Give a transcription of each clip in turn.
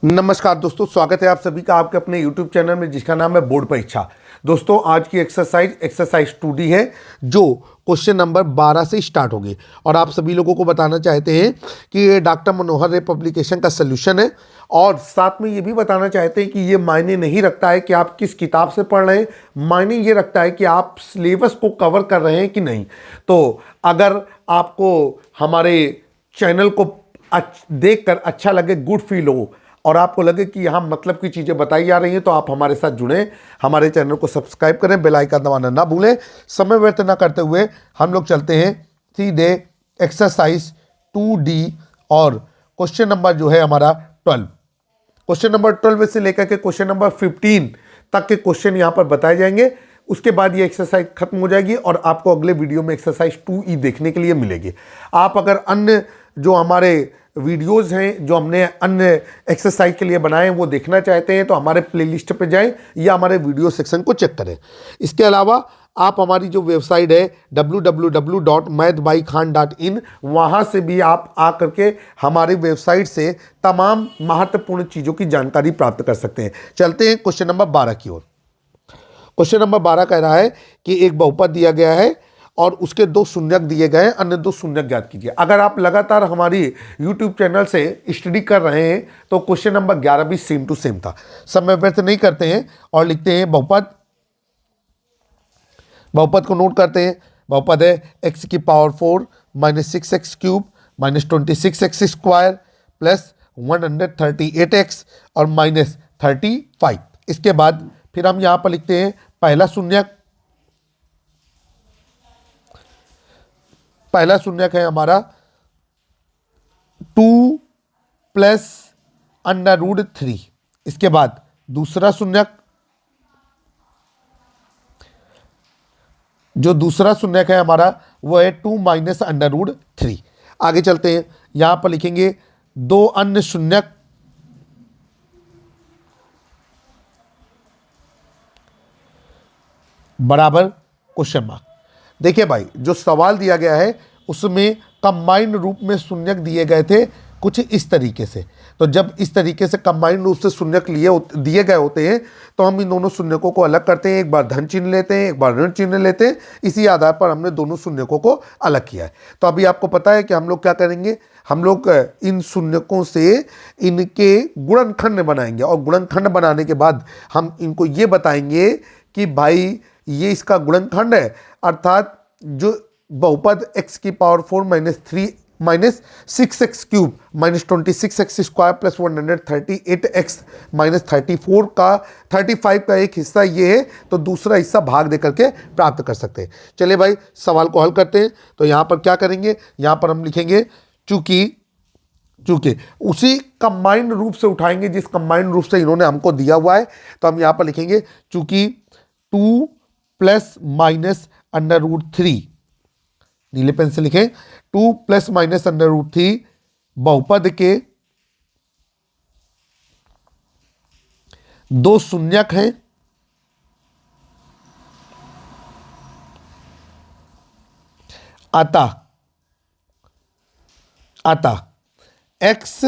नमस्कार दोस्तों, स्वागत है आप सभी का आपके अपने YouTube चैनल में जिसका नाम है बोर्ड परीक्षा। दोस्तों आज की एक्सरसाइज 2D है जो क्वेश्चन नंबर 12 से स्टार्ट होगी और आप सभी लोगों को बताना चाहते हैं कि ये डॉक्टर मनोहर रे पब्लिकेशन का सलूशन है और साथ में ये भी बताना चाहते हैं कि ये मायने नहीं रखता है कि आप किस किताब से पढ़ रहे हैं, मायने ये रखता है कि आप सिलेबस को कवर कर रहे हैं कि नहीं। तो अगर आपको हमारे चैनल को देखकर अच्छा लगे, गुड फील हो और आपको लगे कि यहाँ मतलब की चीज़ें बताई जा रही हैं तो आप हमारे साथ जुड़ें, हमारे चैनल को सब्सक्राइब करें, बेल आइकन दबाना ना भूलें। समय व्यर्थ ना करते हुए हम लोग चलते हैं सीधे एक्सरसाइज 2D और क्वेश्चन नंबर जो है हमारा 12। क्वेश्चन नंबर 12 से लेकर के क्वेश्चन नंबर 15 तक के क्वेश्चन यहाँ पर बताए जाएंगे। उसके बाद ये एक्सरसाइज खत्म हो जाएगी और आपको अगले वीडियो में एक्सरसाइज 2E देखने के लिए मिलेगी। आप अगर अन्य जो हमारे वीडियोस हैं जो हमने अन्य एक्सरसाइज के लिए बनाए हैं वो देखना चाहते हैं तो हमारे प्लेलिस्ट पे जाएं या हमारे वीडियो सेक्शन को चेक करें। इसके अलावा आप हमारी जो वेबसाइट है www.mathbykhan.in वहाँ से भी आप आकर के हमारी वेबसाइट से तमाम महत्वपूर्ण चीज़ों की जानकारी प्राप्त कर सकते हैं। चलते हैं क्वेश्चन नंबर 12 की ओर। क्वेश्चन नंबर 12 कह रहा है कि एक बहुपद दिया गया है और उसके दो शून्यक दिए गए हैं, अन्य दो शून्यक ज्ञात कीजिए। अगर आप लगातार हमारी YouTube चैनल से स्टडी कर रहे हैं तो क्वेश्चन नंबर 11 भी सेम टू सेम था। समय व्यर्थ नहीं करते हैं और लिखते हैं बहुपद। बहुपद को नोट करते हैं। बहुपद है x की power 4 minus 6x cube minus 26x square plus 138x और माइनस 35। इसके बाद फिर हम यहाँ पर लिखते हैं पहला शून्यक। पहला शून्यक है हमारा 2 प्लस अंडर रूट 3। इसके बाद दूसरा शून्यक, जो दूसरा शून्यक है हमारा वो है 2 माइनस अंडर रूट 3। आगे चलते हैं, यहां पर लिखेंगे दो अन्य शून्यक बराबर क्वेश्चन मार्क। देखिए भाई, जो सवाल दिया गया है उसमें कंबाइंड रूप में शून्यक दिए गए थे कुछ इस तरीके से। तो जब इस तरीके से कंबाइंड रूप से शून्यक दिए गए होते हैं तो हम इन दोनों शून्यकों को अलग करते हैं। एक बार धन चिन्ह लेते हैं, एक बार ऋण चिन्ह लेते हैं। इसी आधार पर हमने दोनों शून्यकों को अलग किया है। तो अभी आपको पता है कि हम लोग क्या करेंगे, हम लोग इन शून्यकों से इनके गुणनखंड बनाएंगे और गुणनखंड बनाने के बाद हम इनको ये बताएंगे कि भाई ये इसका गुणनखंड है, अर्थात जो बहुपद x की power 4 minus 3 minus 6x cube minus 26x square plus 138x minus 35 का एक हिस्सा ये है तो दूसरा हिस्सा भाग दे करके प्राप्त कर सकते हैं। चलिए भाई सवाल को हल करते हैं। तो यहाँ पर क्या करेंगे, यहाँ पर हम लिखेंगे चूंकि उसी कंबाइंड रूप से उठाएंगे जिस कंबाइंड रूप से इन्होंने हमको दिया हुआ है। तो हम यहाँ पर लिखेंगे चूंकि 2 प्लस माइनस अंडर रूट 3, नीले पेन से लिखें 2 प्लस माइनस अंडर रूट 3 बहुपद के दो शून्यक हैं अतः x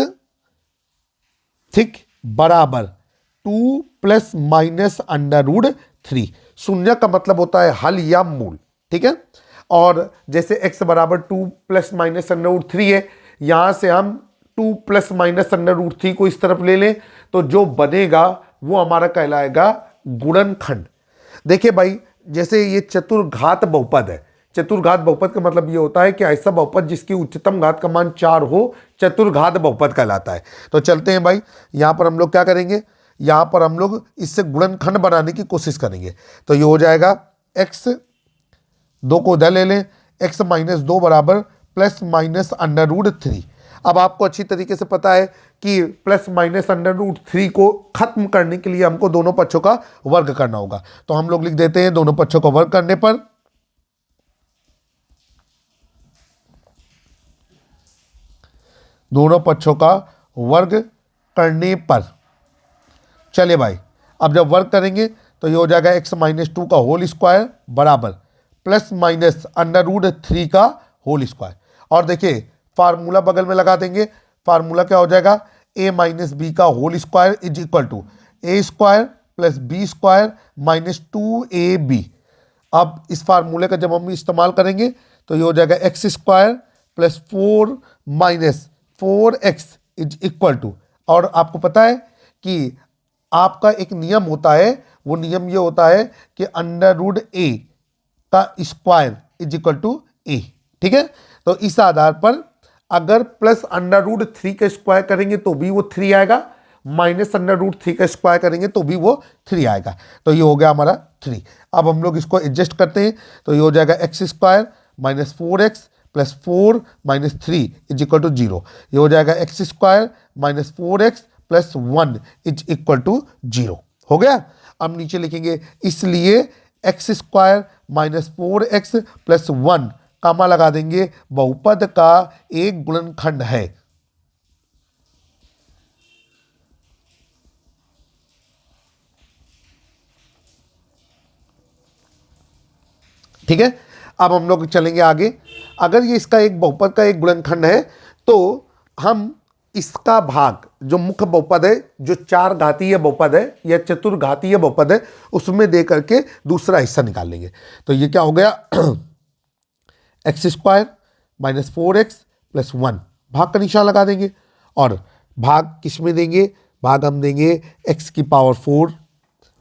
थिक बराबर 2 प्लस माइनस अंडर रूट 3। शून्य का मतलब होता है हल या मूल, ठीक है। और जैसे x बराबर 2 प्लस माइनस अंडर रूट 3 है, यहां से हम 2 प्लस माइनस अंडर रूट 3 को इस तरफ ले लें तो जो बनेगा वो हमारा कहलाएगा गुणनखंड। देखिए भाई, जैसे ये चतुर्घात बहुपद है। चतुर्घात बहुपद का मतलब ये होता है कि ऐसा बहुपद जिसकी उच्चतम घात का मान 4 हो चतुर्घात बहुपद कहलाता है। तो चलते हैं भाई, यहां पर हम लोग क्या करेंगे, यहां पर हम लोग इससे गुणनखंड बनाने की कोशिश करेंगे। तो ये हो जाएगा x, 2 को उधर ले लें, x माइनस 2 बराबर प्लस माइनस अंडर रूट 3। अब आपको अच्छी तरीके से पता है कि प्लस माइनस अंडर रूट 3 को खत्म करने के लिए हमको दोनों पक्षों का वर्ग करना होगा। तो हम लोग लिख देते हैं दोनों पक्षों का वर्ग करने पर चलिए भाई, अब जब वर्ग करेंगे तो ये हो जाएगा x माइनस 2 का होल स्क्वायर बराबर प्लस माइनस अंडर रूट 3 का होल स्क्वायर। और देखिए फार्मूला बगल में लगा देंगे। फार्मूला क्या हो जाएगा, ए माइनस बी का whole square is equal to a square plus b square minus 2ab। अब इस फार्मूले का जब हम इस्तेमाल करेंगे तो ये हो जाएगा x square plus 4 minus 4x is equal to, और आपको पता है कि आपका एक नियम होता है, वो नियम ये होता है कि अंडर रूट ए का स्क्वायर इज इक्वल टू ए। ठीक है, तो इस आधार पर अगर प्लस अंडर रूट 3 का स्क्वायर करेंगे तो भी वो 3 आएगा, माइनस अंडर रूट 3 का स्क्वायर करेंगे तो भी वो 3 आएगा। तो ये हो गया हमारा 3। अब हम लोग इसको एडजस्ट करते हैं तो ये हो जाएगा x square minus 4x plus 4 minus 3 is equal to 0। ये हो जाएगा x square minus 4x plus 1 is equal to 0। हो गया। अब नीचे लिखेंगे इसलिए x square minus 4x plus 1 comma लगा देंगे, बहुपद का एक गुणनखंड है। ठीक है, अब हम लोग चलेंगे आगे। अगर ये इसका एक बहुपद का एक गुणनखंड है तो हम इसका भाग, जो मुख्य बहुपद है, जो 4 घातीय बहुपद है या चतुर्घातीय बहुपद है, उसमें दे करके दूसरा हिस्सा निकाल लेंगे। तो ये क्या हो गया x square minus 4x plus 1, भाग का निशान लगा देंगे, और भाग किस में देंगे, भाग हम देंगे x की power 4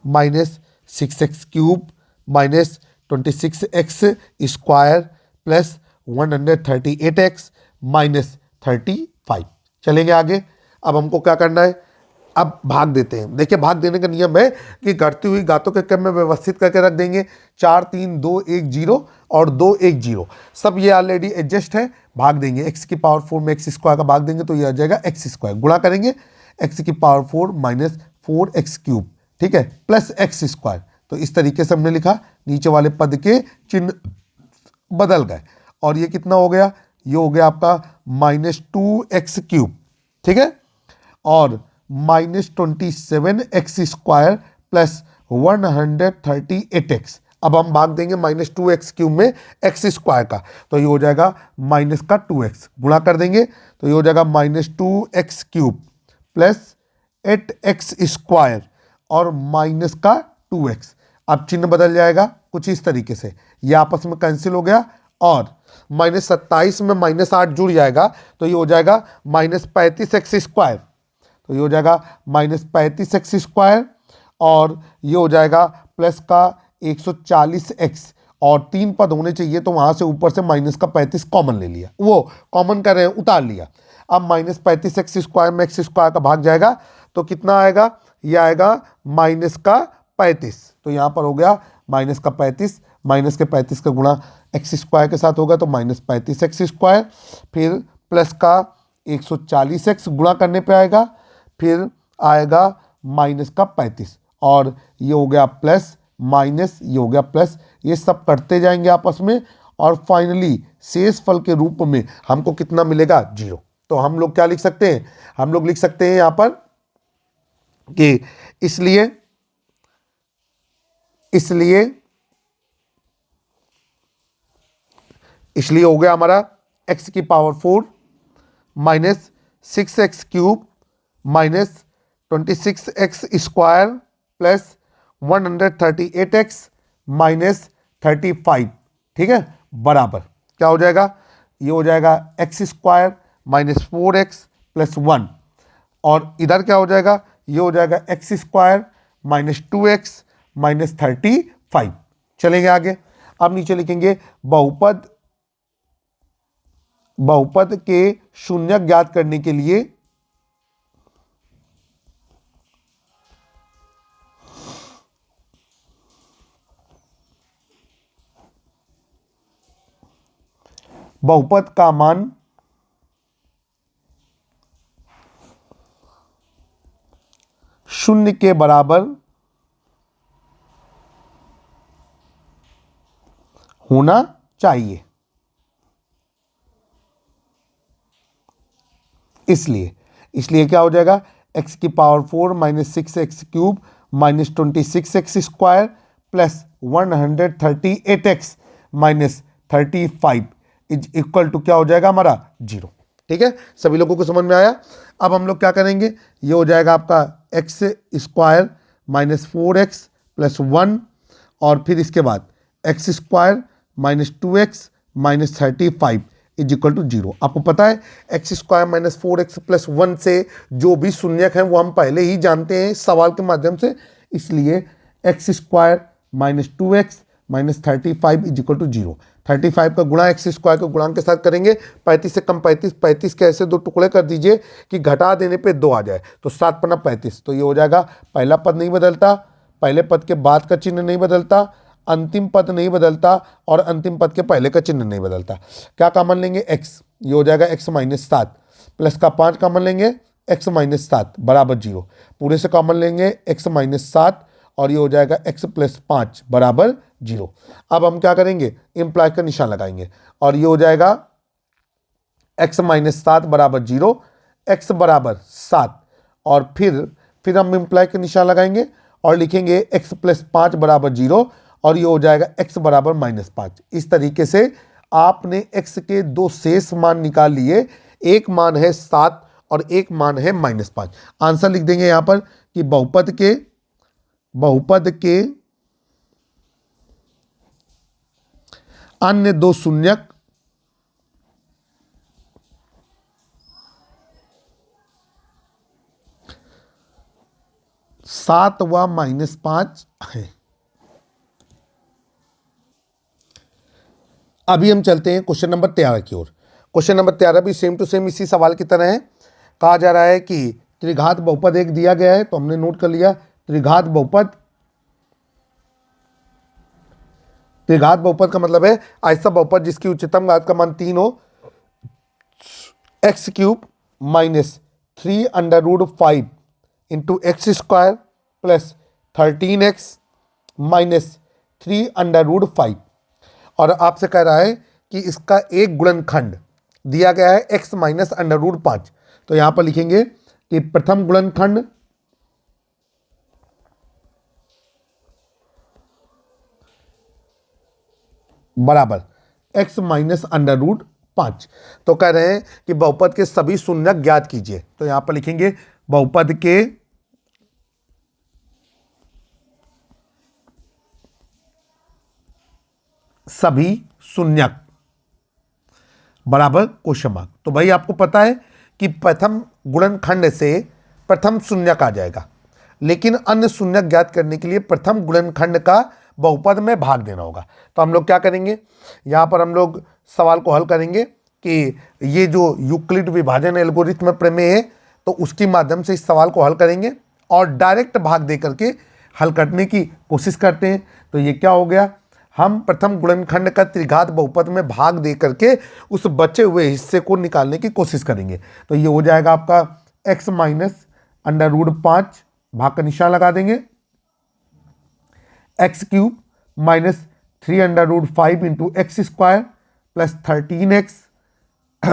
minus 6x cube minus 26x square plus 138x minus 35। चलेंगे आगे। अब हमको क्या करना है, अब भाग देते हैं। देखिए, भाग देने का नियम है कि घटती हुई घातों के क्रम में व्यवस्थित करके रख देंगे। 4 3 2 1 0 और 2 1 0, सब ये ऑलरेडी एडजस्ट है। भाग देंगे x की पावर 4 में x स्क्वायर का भाग देंगे तो ये आ जाएगा एक्स स्क्वायर, गुणा करेंगे x की पावर 4 माइनस 4x क्यूब, ठीक है, प्लस एक्स स्क्वायर। तो इस तरीके से हमने लिखा, नीचे वाले पद के चिन्ह बदल गए, और ये कितना हो गया, ये हो गया आपका माइनस 2x क्यूब, ठीक है, और minus 27x square plus 138x। अब हम भाग देंगे माइनस 2x क्यूब में x स्क्वायर का, तो ये हो जाएगा माइनस का 2x, गुणा कर देंगे तो ये हो जाएगा minus 2x cube plus 8x square और माइनस का 2x। अब चिन्ह बदल जाएगा कुछ इस तरीके से, ये आपस में कैंसिल हो गया, और माइनस 27 में माइनस 8 जुड़ जाएगा तो ये हो जाएगा माइनस 35x स्क्वायर, तो ये हो जाएगा माइनस 35x स्क्वायर, और ये हो जाएगा प्लस का 140x, और 3 पद होने चाहिए तो वहाँ से ऊपर से माइनस का 35 कॉमन ले लिया, वो कॉमन कर रहे हैं उतार लिया। अब माइनस 35x स्क्वायर में x स्क्वायर का भाग जाएगा तो कितना आएगा, ये आएगा माइनस का 35, तो यहाँ पर हो गया माइनस का 35, माइनस के 35 का गुणा एक्स स्क्वायर के साथ होगा तो माइनस 35x स्क्वायर, फिर प्लस का 140x गुणा करने पे आएगा, फिर आएगा माइनस का 35, और ये हो गया प्लस माइनस, ये हो गया प्लस, ये सब करते जाएंगे आपस में, और फाइनली शेष फल के रूप में हमको कितना मिलेगा, 0। तो हम लोग क्या लिख सकते हैं, हम लोग लिख सकते हैं यहाँ पर कि इसलिए हो गया हमारा x की power 4 minus 6x cube minus 26x square plus 138x minus 35, ठीक है, बराबर क्या हो जाएगा, ये हो जाएगा x square minus 4x plus 1, और इधर क्या हो जाएगा, ये हो जाएगा x square minus 2x minus 35। चलेंगे आगे। अब नीचे लिखेंगे बहुपद के शून्य ज्ञात करने के लिए बहुपद का मान शून्य के बराबर होना चाहिए। इसलिए क्या हो जाएगा, x की power 4 minus 6x cube minus 26x square plus 138x minus 35 is equal to क्या हो जाएगा हमारा, 0। ठीक है, सभी लोगों को समझ में आया। अब हम लोग क्या करेंगे, ये हो जाएगा आपका x square minus 4x plus 1, और फिर इसके बाद x square minus 2x minus 35 is equal to 0। आपको पता है x square minus 4x plus 1 से जो भी शून्यक हैं वो हम पहले ही जानते हैं सवाल के माध्यम से, इसलिए x square minus 2x minus 35 is equal to 0। 35 का गुणा एक्स स्क्वायर के गुणांक के साथ करेंगे, 35 से कम 35, 35 के ऐसे दो टुकड़े कर दीजिए कि घटा देने पे 2 आ जाए, तो 7 पन्ना 35, तो ये हो जाएगा, पहला पद नहीं बदलता, पहले पद के बाद का चिन्ह नहीं बदलता, अंतिम पद नहीं बदलता, और अंतिम पद के पहले का चिन्ह नहीं बदलता। क्या कॉमन लेंगे, एक्स, ये हो जाएगा एक्स माइनस 7, प्लस का 5 कॉमन लेंगे, एक्स माइनस 7 बराबर 0, पूरे से कॉमन लेंगे एक्स माइनस 7, और ये हो जाएगा x प्लस 5 बराबर 0। अब हम क्या करेंगे, इम्प्लाई का निशान लगाएंगे, और ये हो जाएगा x माइनस 7 बराबर 0, x बराबर 7, और फिर हम इम्प्लाई का निशान लगाएंगे और लिखेंगे x प्लस 5 बराबर 0, और ये हो जाएगा x बराबर माइनस 5। इस तरीके से आपने x के दो शेष मान निकाल लिए, एक मान है 7 और एक मान है माइनस 5। आंसर लिख देंगे यहाँ पर कि बहुपद के अन्य दो शून्यक सात व माइनस 5 है। अभी हम चलते हैं क्वेश्चन नंबर 13 की ओर। क्वेश्चन नंबर 13 भी सेम टू सेम इसी सवाल की तरह है। कहा जा रहा है कि त्रिघात बहुपद एक दिया गया है, तो हमने नोट कर लिया त्रिघात बहुपद का मतलब है ऐसा बहुपद जिसकी उच्चतम घात का मान 3 हो, x cube minus 3 under root 5 into x square plus 13x minus 3 under root 5। और आपसे कह रहा है कि इसका एक गुणनखंड दिया गया है x माइनस अंडर रूट 5। तो यहां पर लिखेंगे कि प्रथम गुणनखंड बराबर x माइनस अंडर रूट 5। तो कह रहे हैं कि बहुपद के सभी शून्यक ज्ञात कीजिए, तो यहां पर लिखेंगे बहुपद के सभी शून्यक बराबर क्वेश्चन मार्क। तो भाई आपको पता है कि प्रथम गुणनखंड से प्रथम शून्यक आ जाएगा, लेकिन अन्य शून्यक ज्ञात करने के लिए प्रथम गुणनखंड का बहुपद में भाग देना होगा। तो हम लोग क्या करेंगे, यहाँ पर हम लोग सवाल को हल करेंगे कि ये जो यूक्लिड विभाजन एल्गोरिथम प्रमेय है, तो उसके माध्यम से इस सवाल को हल करेंगे और डायरेक्ट भाग दे करके हल करने की कोशिश करते हैं। तो ये क्या हो गया, हम प्रथम गुणनखंड का त्रिघात बहुपद में भाग दे करके उस बचे हुए हिस्से को निकालने की कोशिश करेंगे। तो ये हो जाएगा आपका x माइनस अंडर रूट 5, भाग का निशान लगा देंगे, x cube minus 3 under root 5 into x square plus 13x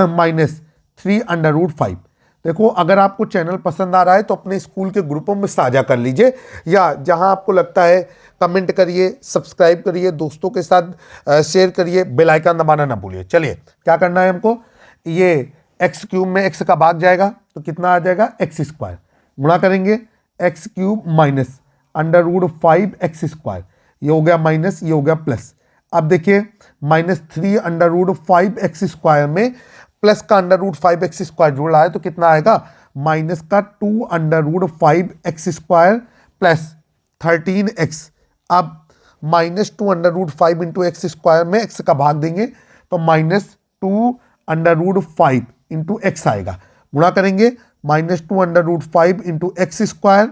minus 3 under root 5। देखो, अगर आपको चैनल पसंद आ रहा है तो अपने स्कूल के ग्रुपों में साझा कर लीजिए, या जहां आपको लगता है कमेंट करिए, सब्सक्राइब करिए, दोस्तों के साथ शेयर करिए, बेल आइकन दबाना ना भूलिए। चलिए क्या करना है हमको, ये एक्स क्यूब में एक्स का भाग जाएगा तो कितना आ जाएगा, एक्स स्क्वायर, गुणा करेंगे x cube minus under root 5 x square, ये हो गया माइनस, ये हो गया प्लस। अब देखिए minus 3 under root 5 x square में प्लस का अंडर रूट 5 एक्स स्क्वायर जुड़ रहा है, तो कितना आएगा, माइनस का 2 under root 5 x square plus 13x। अब minus 2 under root 5 into x square में x का भाग देंगे तो minus 2 under root 5 into x आएगा, गुणा करेंगे minus 2 under root 5 into x square,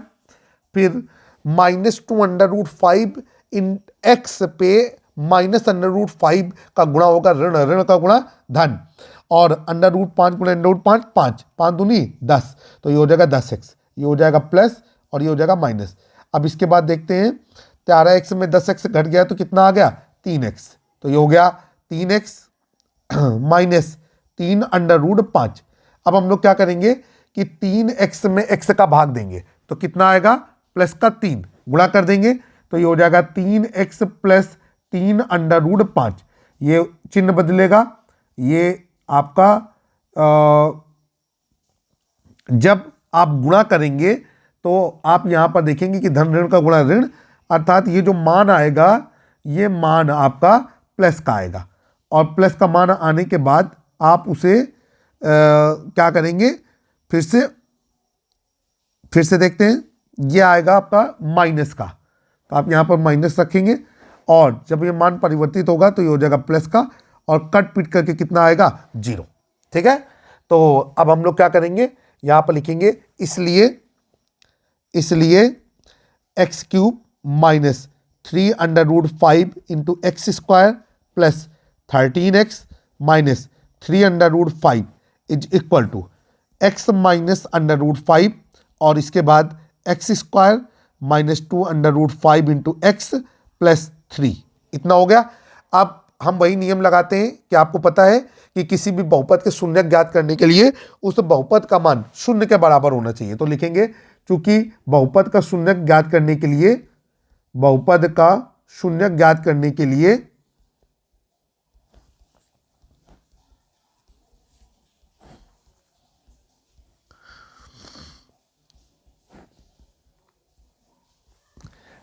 फिर माइनस 2 अंडर रूट 5 इन एक्स पे माइनस अंडर रूट 5 का गुणा होगा, ऋण ऋण का गुणा धन, और अंडर रूट 5 गुणा अंडर रूट 5 5 5 दूनी 10, तो ये हो जाएगा 10x, ये हो जाएगा प्लस और ये हो जाएगा माइनस। अब इसके बाद देखते हैं 13x में 10x घट गया तो कितना आ गया, 3x, तो ये हो गया 3x माइनस 3 अंडर रूट 5। अब हम लोग क्या करेंगे कि 3x में x का भाग देंगे तो कितना आएगा, प्लस का 3, गुणा कर देंगे तो ये हो जाएगा 3x प्लस 3 अंडर रूट 5, ये चिन्ह बदलेगा, ये आपका जब आप गुणा करेंगे तो आप यहां पर देखेंगे कि धन ऋण का गुणा ऋण, अर्थात ये जो मान आएगा ये मान आपका प्लस का आएगा, और प्लस का मान आने के बाद आप उसे क्या करेंगे, फिर से देखते हैं, ये आएगा आपका माइनस का, तो आप यहां पर माइनस रखेंगे, और जब ये मान परिवर्तित होगा तो ये हो जाएगा प्लस का, और कट पिट करके कितना आएगा, 0। ठीक है, तो अब हम लोग क्या करेंगे, यहां पर लिखेंगे इसलिए x cube minus 3√5 into x square plus 13x minus 3√5 is equal to x minus √5 और इसके बाद x square minus 2√5 into x plus 3, इतना हो गया। अब हम वही नियम लगाते हैं कि आपको पता है कि किसी भी बहुपद के शून्य ज्ञात करने के लिए उस बहुपद का मान शून्य के बराबर होना चाहिए, तो लिखेंगे चूंकि बहुपद का शून्य ज्ञात करने के लिए बहुपद का शून्य ज्ञात करने के लिए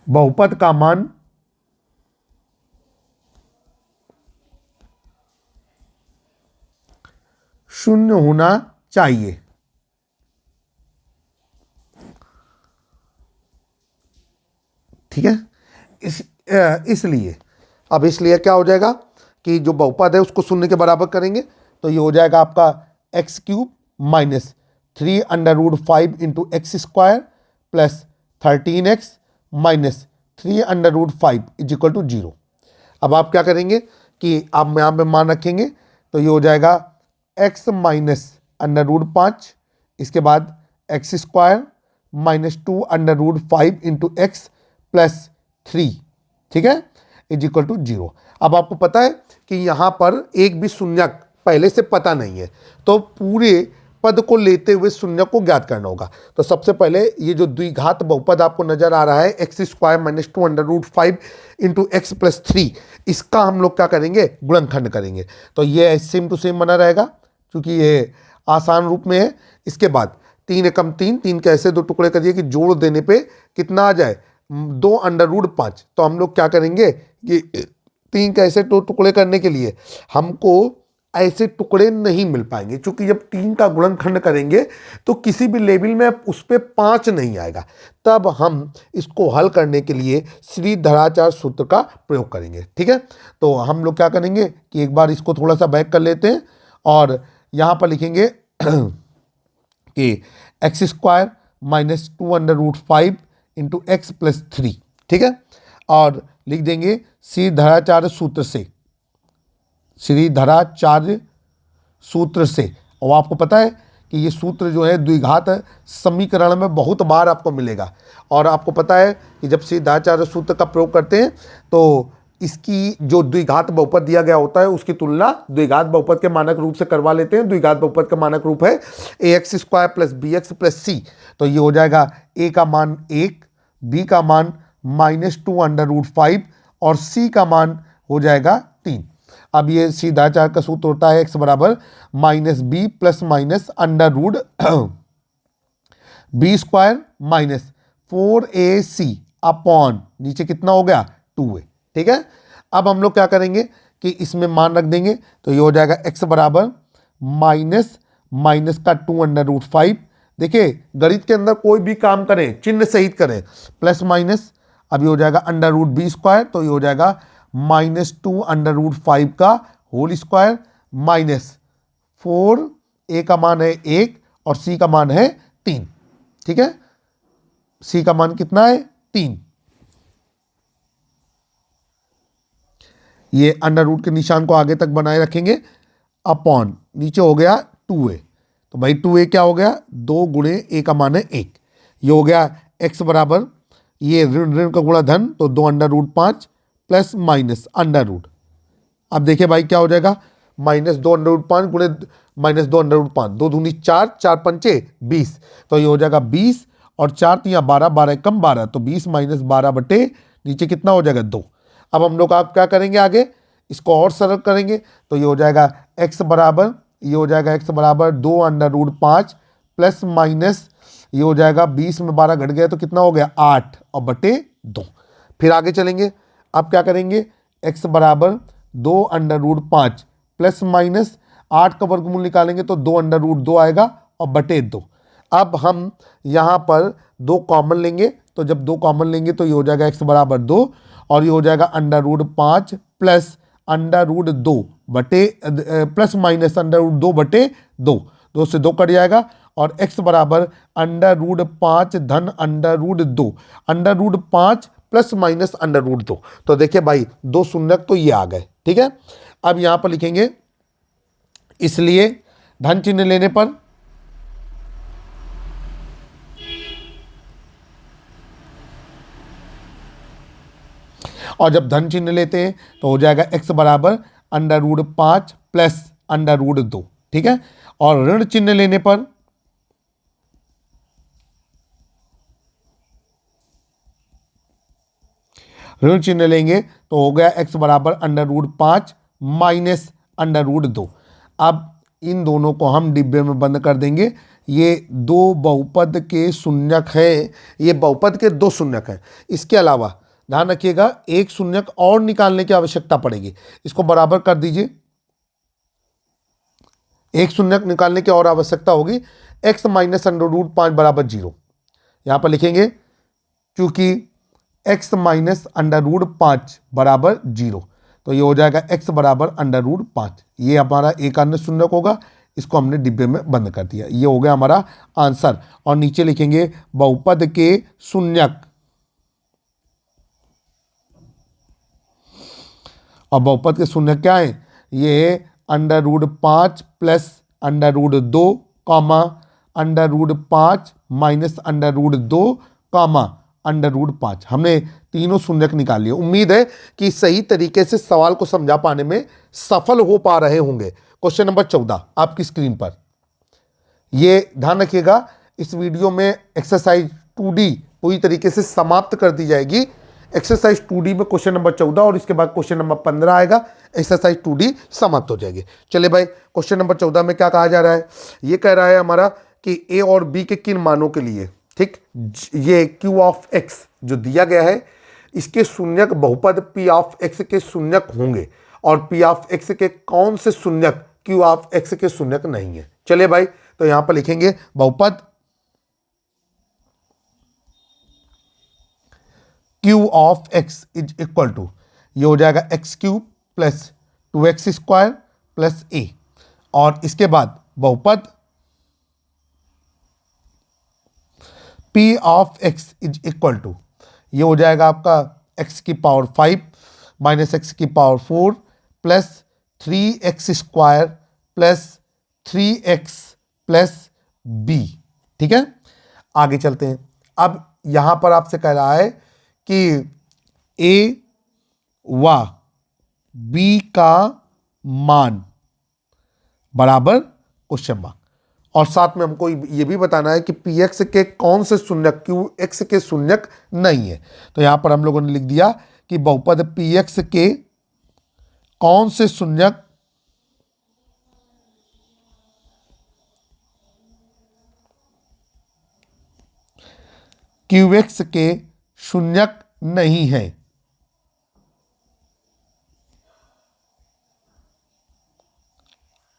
बहुपद का मान शून्य होना चाहिए। ठीक है, इसलिए क्या हो जाएगा कि जो बहुपद है उसको शून्य के बराबर करेंगे, तो ये हो जाएगा आपका x cube minus 3√5 into x square plus 13x minus 3√5 is equal to 0। अब आप क्या करेंगे कि आप यहाँ पे मान रखेंगे, तो ये हो जाएगा x माइनस √5, इसके बाद x square minus 2√5 into x plus 3, ठीक है, इज इक्वल टू 0। अब आपको पता है कि यहाँ पर एक भी शून्यक पहले से पता नहीं है, तो पूरे पद को लेते हुए शून्य को ज्ञात करना होगा। तो सबसे पहले ये जो द्विघात बहुपद आपको नजर आ रहा है x square minus 2√5 into x plus 3, इसका हम लोग क्या करेंगे, गुणनखंड करेंगे। तो ये सेम टू सेम बना रहेगा क्योंकि ये आसान रूप में है। इसके बाद 3 एकम 3, 3 के ऐसे दो टुकड़े करिए कि जोड़ देने पे कितना आ जाए, 2√5। तो हम लोग क्या करेंगे कि 3 के ऐसे दो टुकड़े करने के लिए हमको ऐसे टुकड़े नहीं मिल पाएंगे, क्योंकि जब 3 का गुणनखंड करेंगे तो किसी भी लेवल में उस पर 5 नहीं आएगा। तब हम इसको हल करने के लिए श्रीधराचार्य सूत्र का प्रयोग करेंगे। ठीक है, तो हम लोग क्या करेंगे कि एक बार इसको थोड़ा सा बैक कर लेते हैं और यहाँ पर लिखेंगे कि x square minus 2√5 into x plus 3, ठीक है, और लिख देंगे श्रीधराचार्य सूत्र से। और आपको पता है कि ये सूत्र जो है द्विघात समीकरण में बहुत बार आपको मिलेगा, और आपको पता है कि जब श्रीधराचार्य सूत्र का प्रयोग करते हैं तो इसकी जो द्विघात बहुपद दिया गया होता है उसकी तुलना द्विघात बहुपद के मानक रूप से करवा लेते हैं। द्विघात बहुपद का मानक रूप है ax square plus bx plus c. तो ये हो जाएगा a का मान 1, b का मान माइनस 2√5 और c का मान हो जाएगा 3। अब ये श्रीधराचार्य का सूत्र होता है x बराबर minus b plus minus under root b square minus 4ac upon नीचे कितना हो गया 2a। ठीक है, अब हम लोग क्या करेंगे कि इसमें मान रख देंगे, तो ये हो जाएगा x बराबर माइनस का 2√5। देखिए गणित के अंदर कोई भी काम करें चिन्ह सहित करें, प्लस माइनस, अब ये हो जाएगा अंडर रूट बी स्क्वायर, तो ये हो जाएगा माइनस 2√5 का होल स्क्वायर माइनस 4, a का मान है 1 और c का मान है 3। ठीक है, c का मान कितना है 3। ये अंडर रूट के निशान को आगे तक बनाए रखेंगे, अपॉन नीचे हो गया 2a। तो भाई 2a क्या हो गया, 2 गुणे a का मान है 1। ये हो गया x बराबर, ये ऋण ऋण का गुणा धन, तो 2√5 प्लस माइनस अंडर रूट। अब देखिए भाई क्या हो जाएगा, माइनस 2√5 गुणे माइनस 2√5, 2 दूनी 4, 4 पंचे 20, तो ये हो जाएगा 20 और 4 तिया 12, 12 कम 12, तो 20 माइनस 12 बटे नीचे कितना हो जाएगा 2। अब हम लोग आप क्या करेंगे आगे, इसको और सरल करेंगे, तो ये हो जाएगा x बराबर ये हो जाएगा x बराबर 2√5 प्लस माइनस ये हो जाएगा 20 में 12 घट गया तो कितना हो गया 8 और बटे 2। फिर आगे चलेंगे, अब क्या करेंगे, x बराबर 2√5 प्लस माइनस 8 का वर्गमूल निकालेंगे तो 2√2 आएगा और बटे 2। अब हम यहाँ पर 2 कॉमन लेंगे, तो जब 2 कॉमन लेंगे तो ये हो जाएगा x बराबर 2 और ये हो जाएगा √5 प्लस √2 बटे प्लस माइनस √2 बटे 2, 2 से 2 कट जाएगा और x बराबर √5 धन √2, √5 प्लस माइनस √2। तो देखिए भाई 2 शून्यक तो ये आ गए, ठीक है। अब यहाँ पर लिखेंगे, इसलिए धन चिन्ह लेने पर और जब धन चिन्ह लेते हैं तो हो जाएगा x बराबर √5 प्लस √2, ठीक है। और ऋण चिन्ह लेने पर ऋण चिन्ह लेंगे तो हो गया x बराबर √5 माइनस √2। अब इन दोनों को हम डिब्बे में बंद कर देंगे। ये 2 बहुपद के शून्यक हैं, ये बहुपद के 2 शून्यक हैं। इसके अलावा ध्यान रखिएगा एक शून्यक और निकालने की आवश्यकता पड़ेगी, इसको बराबर कर दीजिए। एक शून्यक निकालने की और आवश्यकता होगी, x माइनस √5 बराबर 0। यहां पर लिखेंगे क्योंकि x माइनस √5 बराबर 0, तो ये हो जाएगा x बराबर √5। ये हमारा एक अन्य शून्यक होगा, इसको हमने डिब्बे में बंद कर दिया। ये हो गया हमारा आंसर। और नीचे लिखेंगे बहुपद के शून्यक, और बहुपद के शून्यक क्या है, ये √5 प्लस √2 कॉमा √5 माइनस √2 कॉमा √5। हमने तीनों शून्यक निकाल लिए। उम्मीद है कि सही तरीके से सवाल को समझा पाने में सफल हो पा रहे होंगे। क्वेश्चन नंबर 14 आपकी स्क्रीन पर, ये ध्यान रखिएगा इस वीडियो में एक्सरसाइज 2D पूरी तरीके से समाप्त कर दी जाएगी। एक्सरसाइज 2D में क्वेश्चन नंबर 14 और इसके बाद क्वेश्चन नंबर 15 आएगा, एक्सरसाइज 2D समाप्त हो जाएगी। चलिए भाई क्वेश्चन नंबर 14 में क्या कहा जा रहा है, ये कह रहा है हमारा कि a और b के किन मानों के लिए, ठीक, ये q ऑफ x जो दिया गया है इसके शून्यक बहुपद p ऑफ x के शून्यक होंगे और p ऑफ x के कौन से शून्यक q ऑफ x के शून्यक नहीं है। चलिए भाई तो यहां पर लिखेंगे बहुपद q of x is equal to, ये हो जाएगा x³ plus 2x² plus a, और इसके बाद बहुपद p of x is equal to, ये हो जाएगा आपका x⁵ minus x⁴ plus 3x² plus 3x plus b, ठीक है। आगे चलते हैं। अब यहां पर आपसे कह रहा है कि a व b का मान बराबर क्वेश्चन मार्क, और साथ में हमको ये भी बताना है कि px के कौन से शून्यक qx के शून्यक नहीं है। तो यहां पर हम लोगों ने लिख दिया कि बहुपद px के कौन से शून्यक qx के शून्यक नहीं है।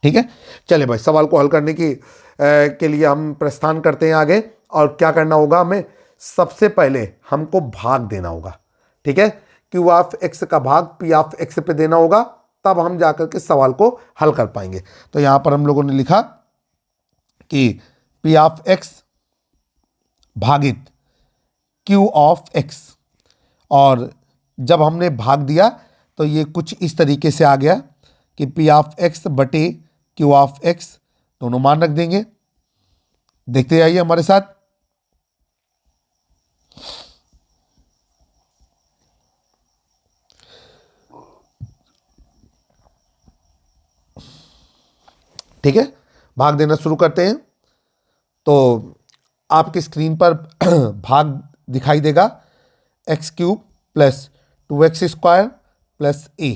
ठीक है, चले भाई सवाल को हल करने के लिए हम प्रस्थान करते हैं आगे। और क्या करना होगा, हमें सबसे पहले हमको भाग देना होगा, ठीक है। q ऑफ x का भाग p ऑफ x पे देना होगा, तब हम जाकर के सवाल को हल कर पाएंगे। तो यहां पर हम लोगों ने लिखा कि p ऑफ x भागित q ऑफ x, और जब हमने भाग दिया तो ये कुछ इस तरीके से आ गया कि p ऑफ x बटे q ऑफ x, दोनों मान रख देंगे। देखते जाइए हमारे साथ। ठीक है, भाग देना शुरू करते हैं। तो आपकी स्क्रीन पर भाग दिखाई देगा, x³ plus 2x² plus a,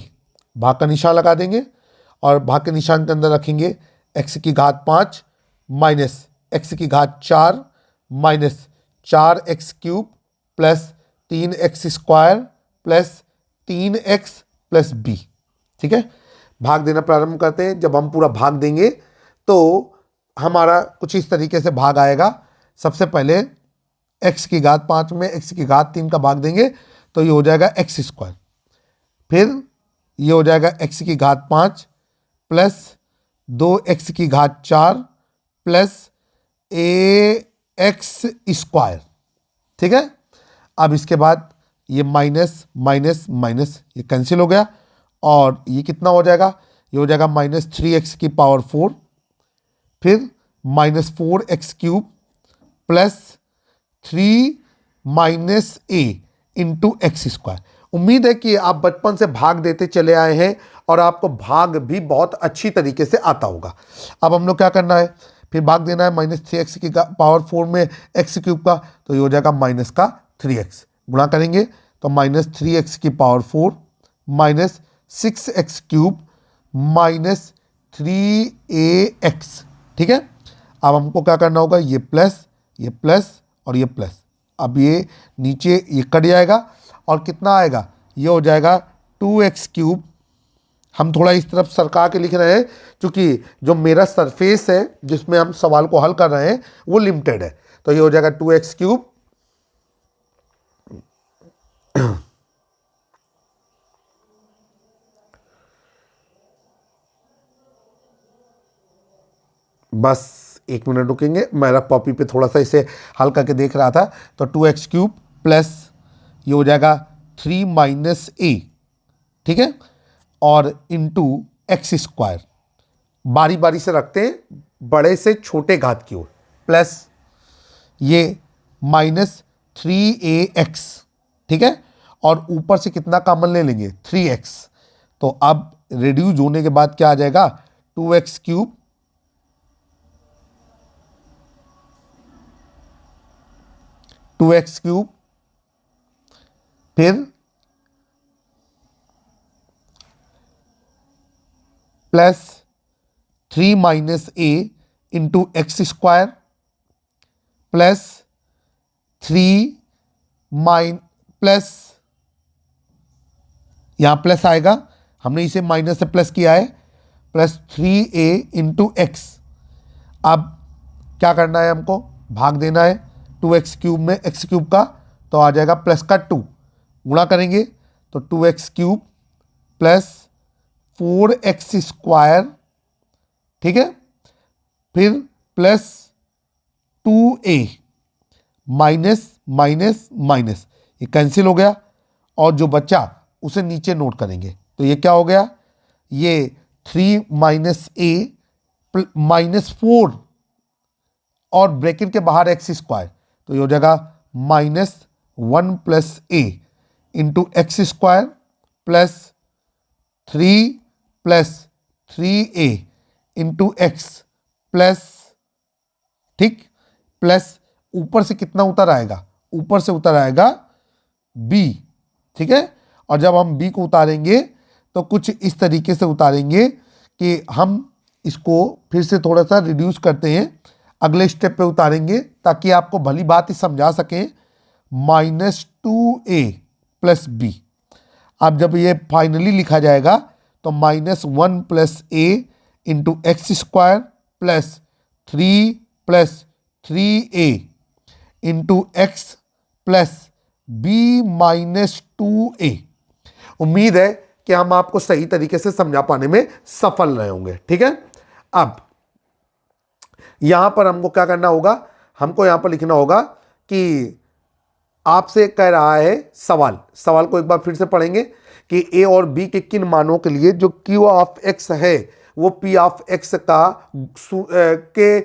भाग का निशान लगा देंगे और भाग के निशान के अंदर रखेंगे एक्स की घात 5 माइनस एक्स की घात 4 minus 4x³ plus 3x² plus 3x plus b। ठीक है, भाग देना प्रारंभ करते हैं। जब हम पूरा भाग देंगे तो हमारा कुछ इस तरीके से भाग आएगा। सबसे पहले x की घात 5 में x की घात 3 का भाग देंगे तो ये हो जाएगा x²। फिर ये हो जाएगा x की घात 5 प्लस 2x की घात 4 प्लस ax²। ठीक है, अब इसके बाद ये माइनस माइनस माइनस ये कैंसिल हो गया और ये कितना हो जाएगा, ये हो जाएगा -3x⁴। फिर -4x³ plus 3 - a into x²। उम्मीद है कि आप बचपन से भाग देते चले आए हैं और आपको भाग भी बहुत अच्छी तरीके से आता होगा। अब हम लोग क्या करना है, फिर भाग देना है -3x⁴ में x³ का, तो ये हो जाएगा -3x। गुणा करेंगे तो -3x⁴ minus 6x³ minus 3ax। ठीक है, अब हमको क्या करना होगा, ये प्लस और ये प्लस। अब ये नीचे ये कट जाएगा और कितना आएगा, ये हो जाएगा 2x³। हम थोड़ा इस तरफ सरका के लिख रहे हैं क्योंकि जो मेरा सरफेस है जिसमें हम सवाल को हल कर रहे हैं वो लिमिटेड है। तो ये हो जाएगा 2x³ बस 1 मिनट रुकेंगे, मेरा कॉपी पे थोड़ा सा इसे हल करके देख रहा था। तो 2x³ प्लस ये हो जाएगा 3 - a। ठीक है, और इंटू x²। बारी बारी से रखते हैं बड़े से छोटे घात की ओर, प्लस ये -3ax। ठीक है, और ऊपर से कितना कॉमन ले लेंगे, 3x। तो अब रिड्यूस होने के बाद क्या आ जाएगा, 2x³ फिर plus 3 - a into x² plus 3 plus यहां प्लस आएगा, हमने इसे माइनस से प्लस किया है, प्लस 3a इंटू एक्स। अब क्या करना है, हमको भाग देना है 2x³ में x³ का, तो आ जाएगा प्लस का 2। गुणा करेंगे तो 2x³ प्लस 4x²। ठीक है, फिर plus 2a minus minus minus ये कैंसिल हो गया और जो बचा उसे नीचे नोट करेंगे। तो ये क्या हो गया, ये 3 - a -4 और ब्रैकेट के बाहर x²। तो ये हो जाएगा -1 + a into x² plus 3 + 3a into x plus, ठीक, प्लस ऊपर से कितना उतर आएगा, ऊपर से उतर आएगा b। ठीक है, और जब हम b को उतारेंगे तो कुछ इस तरीके से उतारेंगे कि हम इसको फिर से थोड़ा सा रिड्यूस करते हैं, अगले स्टेप पे उतारेंगे ताकि आपको भली बात ही समझा सकें। -2a + b। अब जब ये फाइनली लिखा जाएगा तो -1 + a into x² plus 3 + 3a into x plus b -2a। उम्मीद है कि हम आपको सही तरीके से समझा पाने में सफल रहे होंगे। ठीक है, अब यहां पर हमको क्या करना होगा, हमको यहां पर लिखना होगा कि आपसे कह रहा है सवाल को एक बार फिर से पढ़ेंगे कि a और b के किन मानों के लिए जो q(x) है वो p(x) का के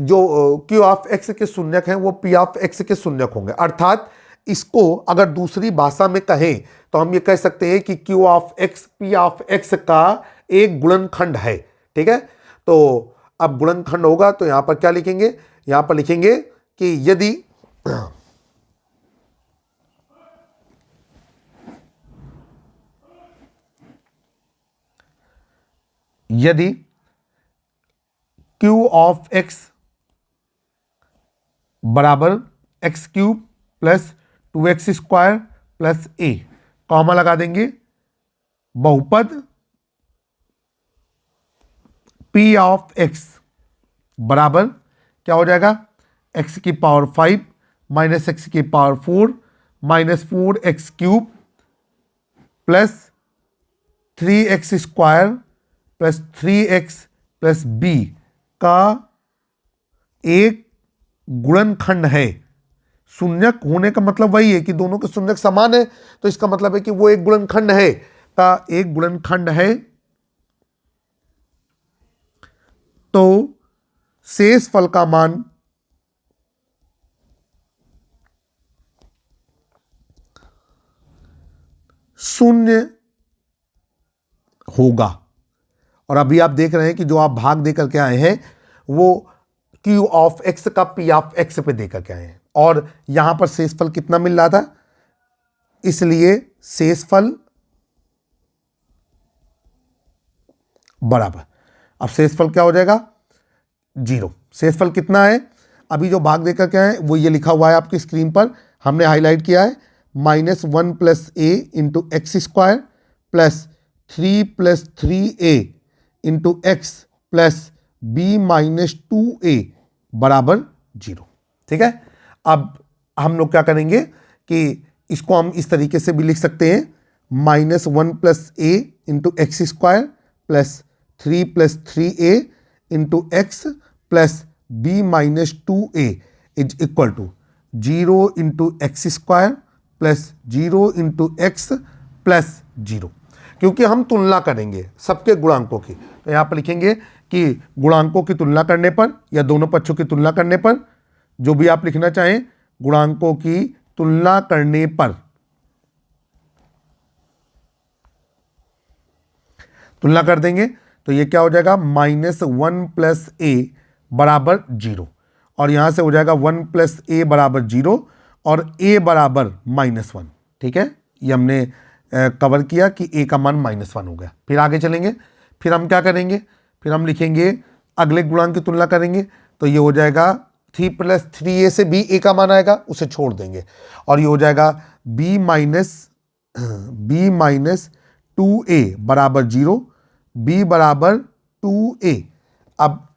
जो q(x) के शून्यक हैं वो p(x) के शून्यक होंगे। अर्थात इसको अगर दूसरी भाषा में कहें तो हम ये कह सकते हैं कि q(x) p(x) का एक गुणनखंड है। ठीक है, तो अब गुणनखंड होगा तो यहां पर क्या लिखेंगे, यहां पर लिखेंगे कि यदि क्यू ऑफ एक्स बराबर x cube plus 2x square plus a, comma लगा देंगे, बहुपद पी ऑफ एक्स बराबर क्या हो जाएगा, x की पावर 5 माइनस एक्स की power 4 minus 4x cube plus 3x square plus 3x plus b का एक गुणनखंड है। शून्यक होने का मतलब वही है कि दोनों के शून्यक समान है, तो इसका मतलब है कि वो एक गुणनखंड है, का एक गुणनखंड है। तो शेष फल का मान शून्य होगा। और अभी आप देख रहे हैं कि जो आप भाग दे करके आए हैं वो क्यू ऑफ एक्स का पी ऑफ एक्स पे दे करके आए हैं, और यहां पर शेषफल कितना मिल रहा था, इसलिए शेषफल बराबर, अब शेषफल क्या हो जाएगा, 0। शेषफल कितना है, अभी जो भाग देकर के आए वो ये लिखा हुआ है आपकी स्क्रीन पर, हमने हाईलाइट किया है, -1 plus a into x square plus 3 plus 3a into x plus b minus 2a बराबर 0। ठीक है, अब हम लोग क्या करेंगे कि इसको हम इस तरीके से भी लिख सकते हैं, -1 plus a into x square plus 3 plus 3a into x plus b minus 2a is equal to 0 into x square plus 0 into x plus 0। क्योंकि हम तुलना करेंगे सबके गुणांकों की, तो यहाँ पर लिखेंगे कि गुणांकों की तुलना करने पर या दोनों पक्षों की तुलना करने पर, जो भी आप लिखना चाहें, गुणांकों की तुलना करने पर, तुलना कर देंगे तो ये क्या हो जाएगा, -1 प्लस ए बराबर 0, और यहां से हो जाएगा 1 प्लस ए बराबर 0 और a बराबर -1। ठीक है, ये हमने कवर किया कि a का मान -1 हो गया। फिर आगे चलेंगे, फिर हम क्या करेंगे, फिर हम लिखेंगे अगले गुणांक की तुलना करेंगे, तो ये हो जाएगा 3 प्लस 3a से भी a का मान आएगा, उसे छोड़ देंगे, और ये हो जाएगा b माइनस 2a बराबर 0, b बराबर 2a। अब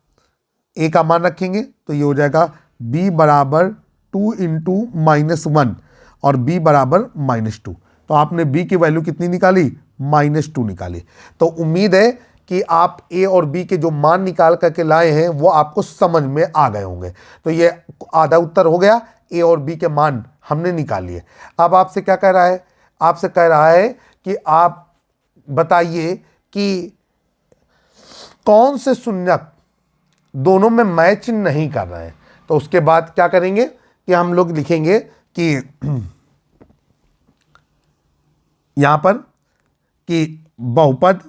a का मान रखेंगे तो ये हो जाएगा b बराबर 2 इंटू -1 और b बराबर -2। तो आपने b की वैल्यू कितनी निकाली, -2 निकाली। तो उम्मीद है कि आप a और b के जो मान निकाल करके लाए हैं वो आपको समझ में आ गए होंगे। तो ये आधा उत्तर हो गया, a और b के मान हमने निकाल लिए। अब आपसे क्या कह रहा है, आपसे कह रहा है कि आप बताइए कि कौन से शून्यक दोनों में मैच नहीं कर रहे हैं। तो उसके बाद क्या करेंगे कि हम लोग लिखेंगे कि यहां पर कि बहुपद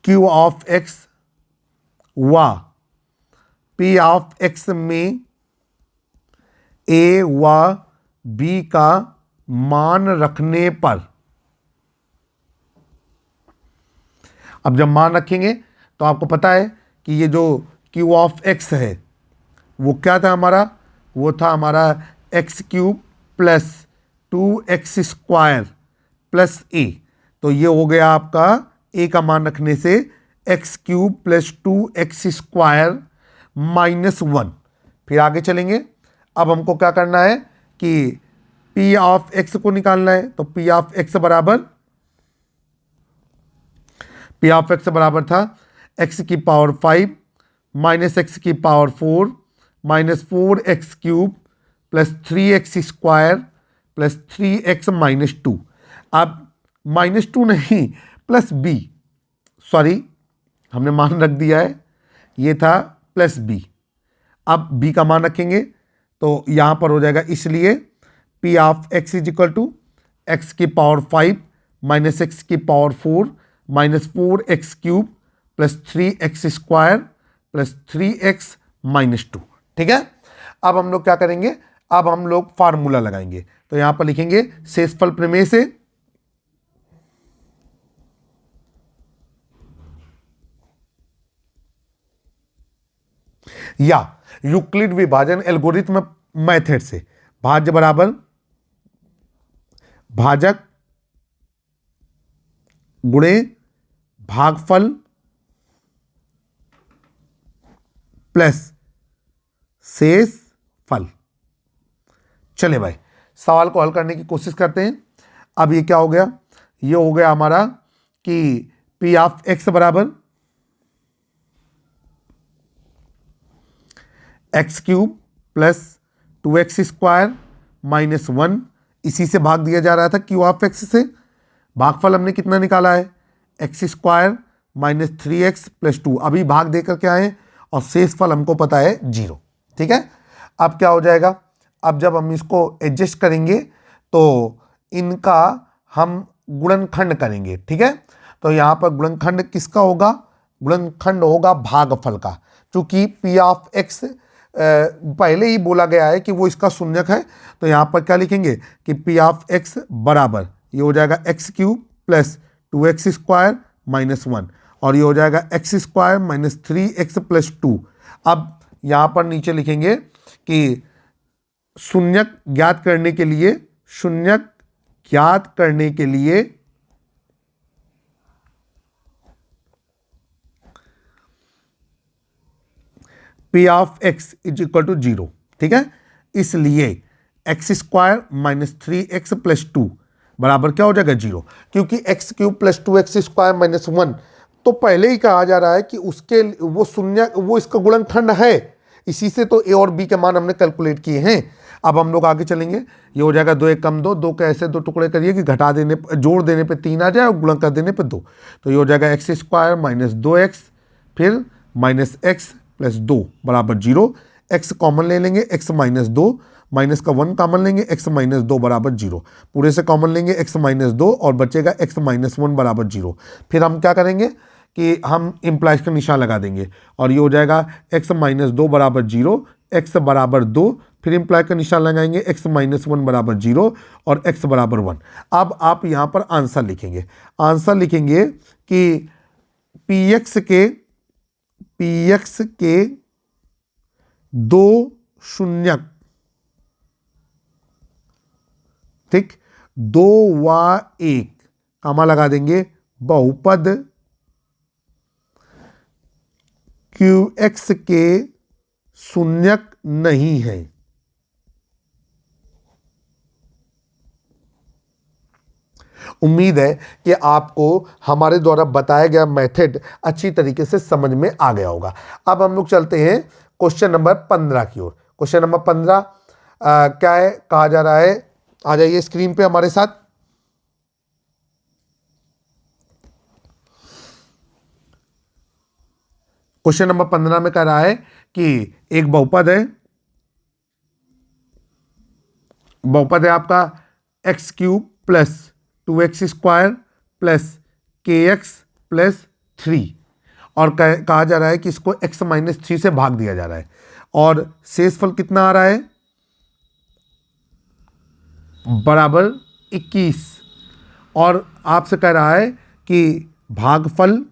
क्यू ऑफ एक्स व पी ऑफ एक्स में ए व बी का मान रखने पर, अब जब मान रखेंगे तो आपको पता है कि ये जो क्यू ऑफ एक्स है वो क्या था हमारा, वो था हमारा x cube plus 2x square plus a. तो ये हो गया आपका ए का मान रखने से x cube plus 2x square -1। फिर आगे चलेंगे, अब हमको क्या करना है कि पी ऑफ एक्स को निकालना है। तो पी ऑफ एक्स बराबर था एक्स की पावर 5 माइनस एक्स की power 4 minus 4x cube plus 3x square plus 3x -2। अब -2 नहीं, प्लस b, सॉरी हमने मान रख दिया है, ये था प्लस b। अब b का मान रखेंगे तो यहाँ पर हो जाएगा, इसलिए p of x is equal to x की पावर 5 माइनस एक्स की power 4 minus 4x cube plus 3x square plus 3x -2। ठीक है, अब हम लोग क्या करेंगे, अब हम लोग फार्मूला लगाएंगे। तो यहां पर लिखेंगे शेषफल प्रमेय से या यूक्लिड विभाजन एल्गोरिथम मेथड से भाज्य बराबर भाजक गुणे भागफल प्लस शेष फल। चले भाई सवाल को हल करने की कोशिश करते हैं। अब ये क्या हो गया, ये हो गया हमारा कि पी ऑफ एक्स बराबर x cube plus 2x² minus 1, इसी से भाग दिया जा रहा था क्यू ऑफ एक्स से। भागफल हमने कितना निकाला है, x² माइनस 3x प्लस 2, अभी भाग देकर के आए और शेष फल हमको पता है 0। ठीक है, अब क्या हो जाएगा, अब जब हम इसको एडजस्ट करेंगे तो इनका हम गुणनखंड करेंगे। ठीक है, तो यहाँ पर गुणनखंड किसका होगा, गुणनखंड होगा भागफल का। चूंकि पी ऑफ एक्स पहले ही बोला गया है कि वो इसका शून्यक है, तो यहाँ पर क्या लिखेंगे कि पी ऑफ एक्स बराबर ये हो जाएगा x cube plus 2x² minus 1, और ये हो जाएगा x² माइनस 3x प्लस 2। अब यहाँ पर नीचे लिखेंगे कि शून्यक ज्ञात करने के लिए, शून्यक ज्ञात करने के लिए p of x is equal to 0। ठीक है, इसलिए x² माइनस 3x प्लस 2 बराबर क्या हो जाएगा 0, क्योंकि x cube plus 2x² minus 1 तो पहले ही कहा जा रहा है कि उसके वो शून्य वो इसका गुणनखंड है, इसी से तो a और b के मान हमने कैलकुलेट किए हैं। अब हम लोग आगे चलेंगे, ये हो जाएगा 2 1 कम 2, 2 के ऐसे 2 टुकड़े करिए कि घटा देने जोड़ देने पे 3 आ जाए और गुणा कर देने पे 2, तो ये हो जाएगा x² माइनस 2x फिर माइनस x प्लस 2 बराबर 0। x कॉमन ले लेंगे, x माइनस 2, माइनस का 1 कॉमन लेंगे, x माइनस 2 बराबर 0, पूरे से कॉमन लेंगे x माइनस 2 और बचेगा x माइनस 1 बराबर 0। फिर हम क्या करेंगे कि हम इम्प्लाइज का निशान लगा देंगे और ये हो जाएगा x माइनस 2 बराबर 0, x बराबर 2, फिर इम्प्लाई का निशान लगाएंगे x माइनस 1 बराबर 0 और x बराबर 1। अब आप यहाँ पर आंसर लिखेंगे, आंसर लिखेंगे कि px के 2 शून्यक, ठीक, 2 व 1 कामा लगा देंगे, बहुपद QX के शून्यक नहीं है। उम्मीद है कि आपको हमारे द्वारा बताया गया मेथड अच्छी तरीके से समझ में आ गया होगा। अब हम लोग चलते हैं क्वेश्चन नंबर 15 की ओर। क्वेश्चन नंबर 15 क्या है, कहा जा रहा है, आ जाइए स्क्रीन पे हमारे साथ। क्वेश्चन नंबर 15 में कह रहा है कि एक बहुपद है, बहुपद है आपका x cube plus 2x² plus kx plus 3, और कहा जा रहा है कि इसको x माइनस 3 से भाग दिया जा रहा है और शेषफल कितना आ रहा है बराबर 21, और आपसे कह रहा है कि भागफल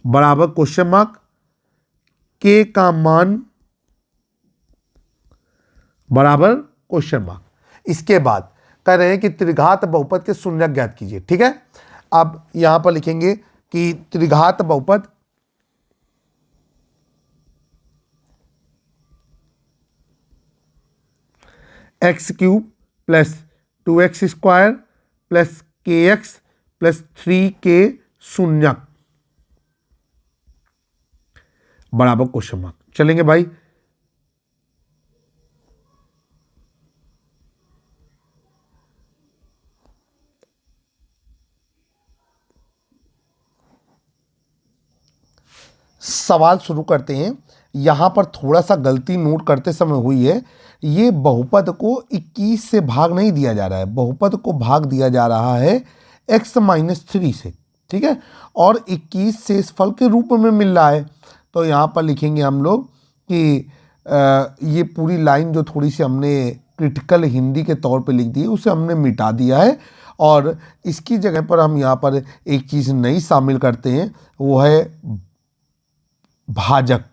बराबर क्वेश्चन मार्क k का मान बराबर क्वेश्चन मार्क। इसके बाद कह रहे हैं कि त्रिघात बहुपद के शून्यक ज्ञात कीजिए। ठीक है, अब यहां पर लिखेंगे कि त्रिघात बहुपद x cube plus 2x² plus kx plus 3 के शून्यक बराबर क्वेश्चन मार्क। चलेंगे भाई, सवाल शुरू करते हैं। यहाँ पर थोड़ा सा गलती नोट करते समय हुई है, ये बहुपद को 21 से भाग नहीं दिया जा रहा है, बहुपद को भाग दिया जा रहा है x माइनस 3 से। ठीक है, और 21 शेषफल के रूप में मिल रहा है, तो यहाँ पर लिखेंगे हम लोग कि ये पूरी लाइन जो थोड़ी सी हमने क्रिटिकल हिंदी के तौर पे लिख दी है उसे हमने मिटा दिया है, और इसकी जगह पर हम यहाँ पर एक चीज़ नई शामिल करते हैं, वो है भाजक,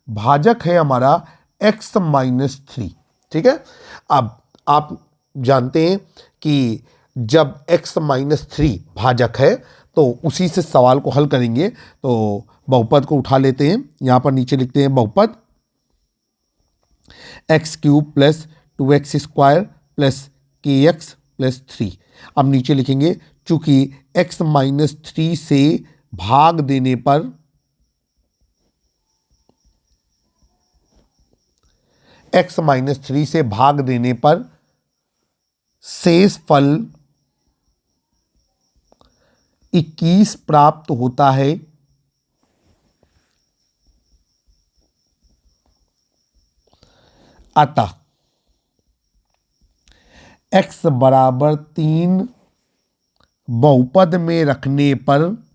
भाजक है हमारा x-3। ठीक है, अब आप जानते हैं कि जब x-3 भाजक है तो उसी से सवाल को हल करेंगे। तो बहुपद को उठा लेते हैं, यहां पर नीचे लिखते हैं बहुपद x³ plus 2x² plus kx plus 3। अब नीचे लिखेंगे चूंकि x-3 से भाग देने पर x-3 से भाग देने पर शेष फल 21 प्राप्त होता है। अतः x बराबर 3 बहुपद में रखने पर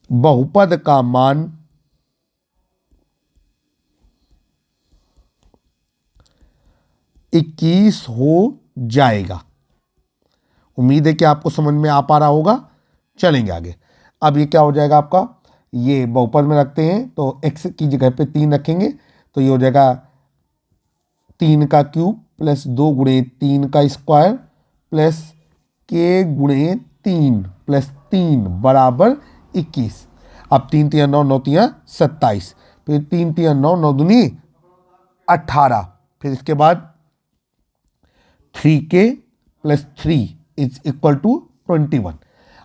बहुपद का मान 21 हो जाएगा। उम्मीद है कि आपको समझ में आ पा रहा होगा। चलेंगे आगे। अब ये क्या हो जाएगा आपका, ये बहुपद में रखते हैं तो x की जगह पे 3 रखेंगे तो ये हो जाएगा 3 का क्यूब प्लस 2 गुणे 3 का स्क्वायर प्लस k गुणे 3 प्लस 3 बराबर 21। अब 3 3 9 9 3 27, फिर 3 3 9 9 दूनी 18, फिर इसके बाद 3k plus 3 is equal to 21।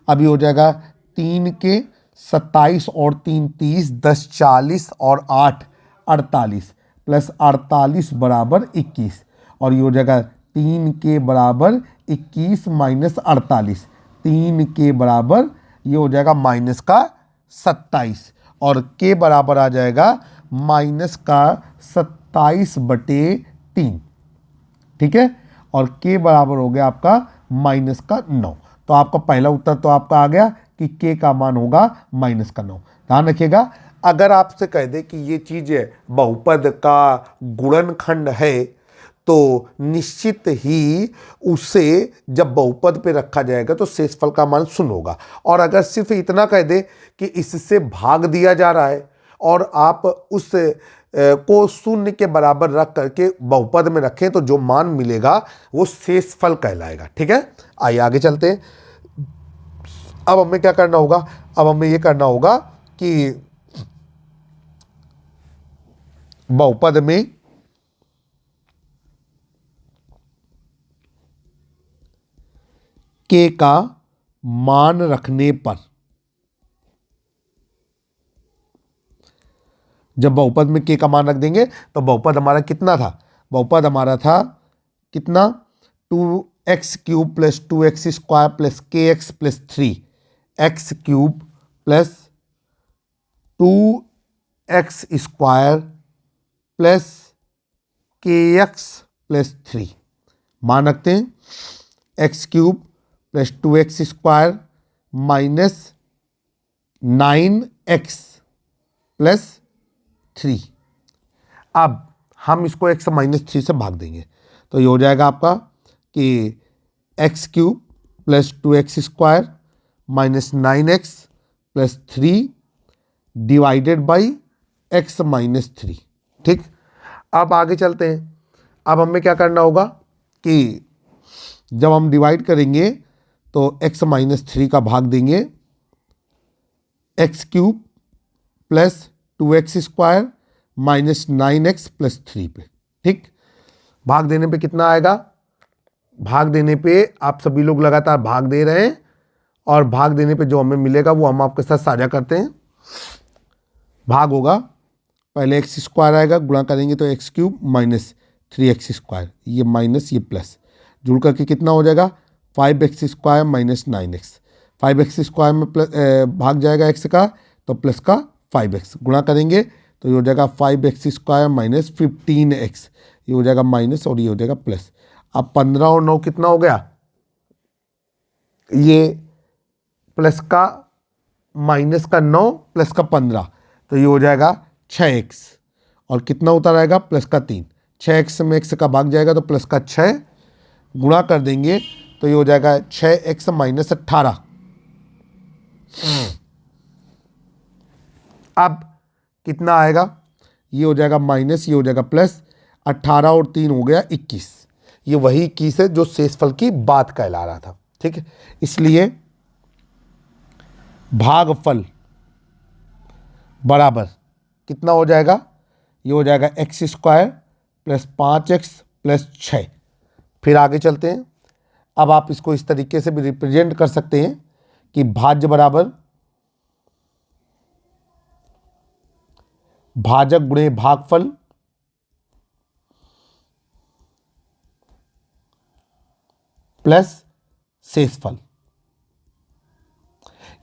अभी हो जाएगा 3k 27 और 3 30, 10 40 और 8 48 प्लस 48 बराबर 21। और ये हो जाएगा 3k बराबर 21 माइनस 48, 3k बराबर ये हो जाएगा माइनस का 27 और k बराबर आ जाएगा माइनस का 27/3। ठीक है, और k बराबर हो गया आपका माइनस का 9। तो आपका पहला उत्तर तो आपका आ गया कि k का मान होगा माइनस का 9। ध्यान रखिएगा, अगर आपसे कह दे कि ये चीज़ बहुपद का गुणनखंड है तो निश्चित ही उसे जब बहुपद पे रखा जाएगा तो शेषफल का मान 0 होगा। और अगर सिर्फ इतना कह दे कि इससे भाग दिया जा रहा है और आप उस को 0 के बराबर रख करके बहुपद में रखें तो जो मान मिलेगा वो शेषफल कहलाएगा। ठीक है, आइए आगे चलते हैं। अब हमें क्या करना होगा, अब हमें ये करना होगा कि बहुपद में k का मान रखने पर, जब बहुपद में k का मान रख देंगे तो बहुपद हमारा कितना था, बहुपद हमारा था कितना 2x³ plus 2x² plus kx plus 3, x³ plus 2x² plus kx plus 3 मान रखते हैं। x³ plus 2x² minus 9x plus 3। अब हम इसको x-3 से भाग देंगे तो ये हो जाएगा आपका कि x³ plus 2x² minus 9x plus 3 divided by x-3। ठीक, अब आगे चलते हैं। अब हमें क्या करना होगा कि जब हम डिवाइड करेंगे तो x-3 का भाग देंगे x³ plus 2x² minus 9x plus 3 पे। ठीक, भाग देने पे कितना आएगा, भाग देने पे आप सभी लोग लगातार भाग दे रहे हैं और भाग देने पे जो हमें मिलेगा वो हम आपके साथ साझा करते हैं। भाग होगा, पहले x² आएगा, गुणा करेंगे तो x³ माइनस 3x², ये माइनस ये प्लस, जुड़ करके कितना हो जाएगा 5x² माइनस 9x। 5x² में प्लस भाग जाएगा x का तो प्लस का 5x, गुणा करेंगे तो ये हो जाएगा 5x² माइनस 15x, ये हो जाएगा माइनस और ये हो जाएगा प्लस। अब 15 और 9 कितना हो गया, ये प्लस का माइनस का 9 प्लस का 15 तो ये हो जाएगा 6x और कितना उतर आएगा प्लस का 3। 6x में x का भाग जाएगा तो प्लस का 6 गुणा कर देंगे तो ये हो जाएगा 6x माइनस 18। अब कितना आएगा, ये हो जाएगा माइनस, ये हो जाएगा प्लस, 18 और 3 हो गया 21। ये वही 21 है जो शेषफल की बात कहला रहा था। ठीक है, इसलिए भागफल बराबर कितना हो जाएगा, ये हो जाएगा x square plus 5x plus 6। फिर आगे चलते हैं। अब आप इसको इस तरीके से भी रिप्रेजेंट कर सकते हैं कि भाज्य बराबर भाजक गुणे भागफल प्लस शेषफल।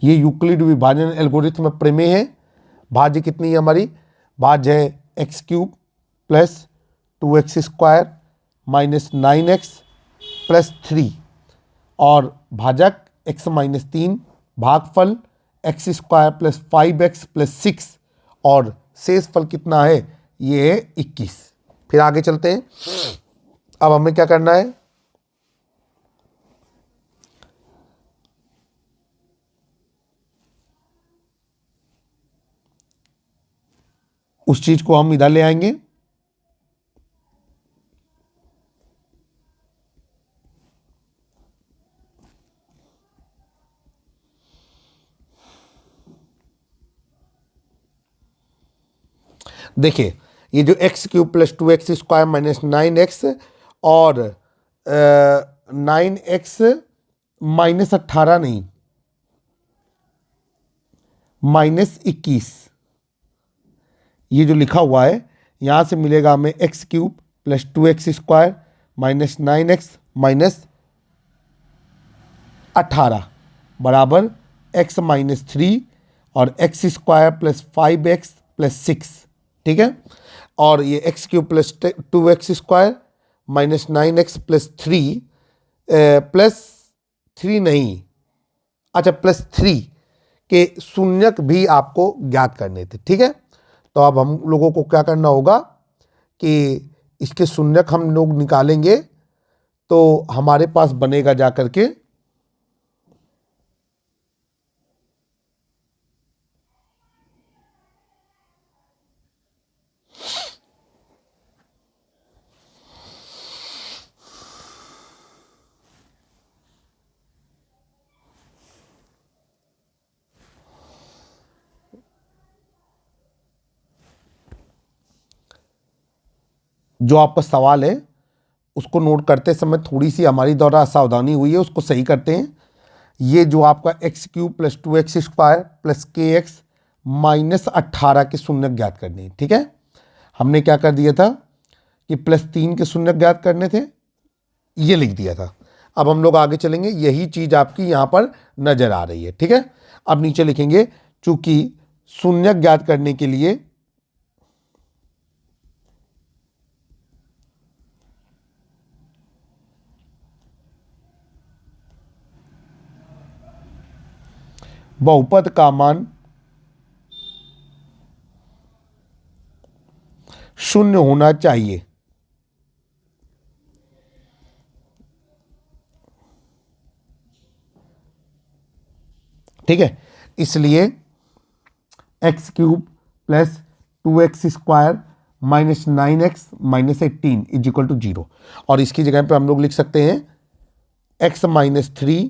ये यूक्लिड विभाजन एल्गोरिथम प्रमेय है। भाज्य कितनी है हमारी, भाज्य है x cube plus 2x square minus 9x plus 3 और भाजक x माइनस 3, भागफल x square plus 5x plus 6 और शेषफल कितना है, ये है 21। फिर आगे चलते हैं। अब हमें क्या करना है, उस चीज को हम इधर ले आएंगे। देखिए ये जो x cube plus 2x square minus 9x और 9x माइनस 18 नहीं, माइनस 21, ये जो लिखा हुआ है यहाँ से मिलेगा हमें x cube plus 2x square minus 9x minus 18 बराबर x माइनस 3 और x square plus 5x plus 6। ठीक है, और ये x cube plus 2x square minus 9x plus 3 plus 3 नहीं, अच्छा प्लस 3 के शून्यक भी आपको ज्ञात करने थे। ठीक है, तो अब हम लोगों को क्या करना होगा कि इसके शून्यक हम लोग निकालेंगे तो हमारे पास बनेगा जा करके जो आपका सवाल है उसको नोट करते समय थोड़ी सी हमारी द्वारा असावधानी हुई है, उसको सही करते हैं। ये जो आपका x cube plus 2x square plus kx minus 18 के शून्यक ज्ञात करने हैं। ठीक है, हमने क्या कर दिया था कि प्लस 3 के शून्यक ज्ञात करने थे, ये लिख दिया था। अब हम लोग आगे चलेंगे, यही चीज़ आपकी यहाँ पर नज़र आ रही है। ठीक है, अब नीचे लिखेंगे चूंकि शून्यक ज्ञात करने के लिए बहुपद का मान शून्य होना चाहिए। ठीक है, इसलिए x cube plus 2x square minus 9x minus 18 is equal to 0, और इसकी जगह पे हम लोग लिख सकते हैं x minus 3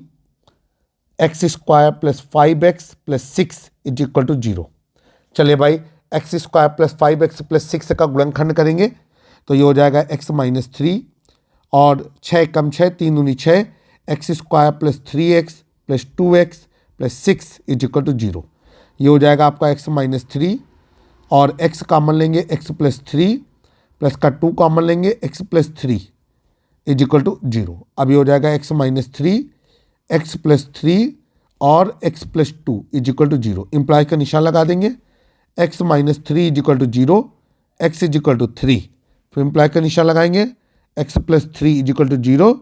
x square plus 5x plus 6 is equal to 0। चलिए भाई, x square plus 5x plus 6 का गुणनखंड करेंगे तो ये हो जाएगा x माइनस 3 और 6 कम 6 3 दूनी 6, x square plus 3x plus 2x plus 6 is equal to 0। ये हो जाएगा आपका x माइनस 3 और x कॉमन लेंगे x प्लस 3 प्लस का 2 कॉमन लेंगे x plus 3 is equal to 0। अब ये हो जाएगा x माइनस 3 एक्स प्लस 3 और x plus 2 is equal to 0। Imply का निशान लगा देंगे, x minus 3 is equal to 0, x is equal to 3। फिर इम्प्लाइ का निशान लगाएंगे, x plus 3 is equal to 0,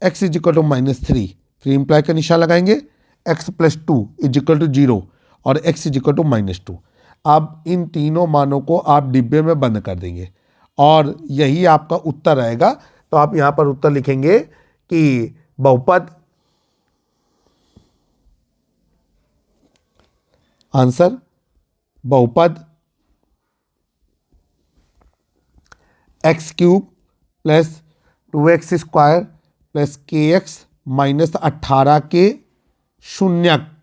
x is equal to minus 3। फिर इम्प्लाइ का निशान लगाएंगे, x plus 2 is equal to 0 और x is equal to minus 2। अब इन तीनों मानों को आप डिब्बे में बंद कर देंगे और यही आपका उत्तर आएगा। तो आप यहाँ पर उत्तर लिखेंगे के बहुपद। आंसर बहुपद x cube plus 2x square plus के एक्स माइनस 18 के शून्यक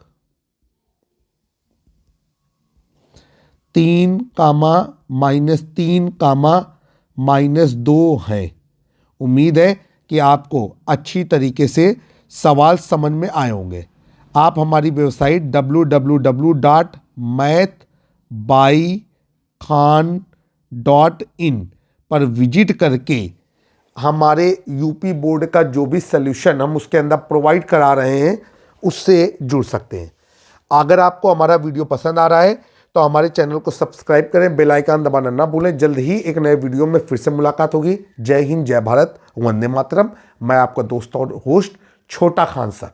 3 कामा -3 -2 है। उम्मीद है कि आपको अच्छी तरीके से सवाल समझ में आए होंगे। आप हमारी वेबसाइट www.mathbykhan.in पर विजिट करके हमारे यूपी बोर्ड का जो भी सॉल्यूशन हम उसके अंदर प्रोवाइड करा रहे हैं उससे जुड़ सकते हैं। अगर आपको हमारा वीडियो पसंद आ रहा है तो हमारे चैनल को सब्सक्राइब करें, बेल आइकन दबाना ना भूलें। जल्द ही एक नए वीडियो में फिर से मुलाकात होगी। जय हिंद, जय भारत, वंदे मातरम। मैं आपका दोस्त और होस्ट छोटा खान सर।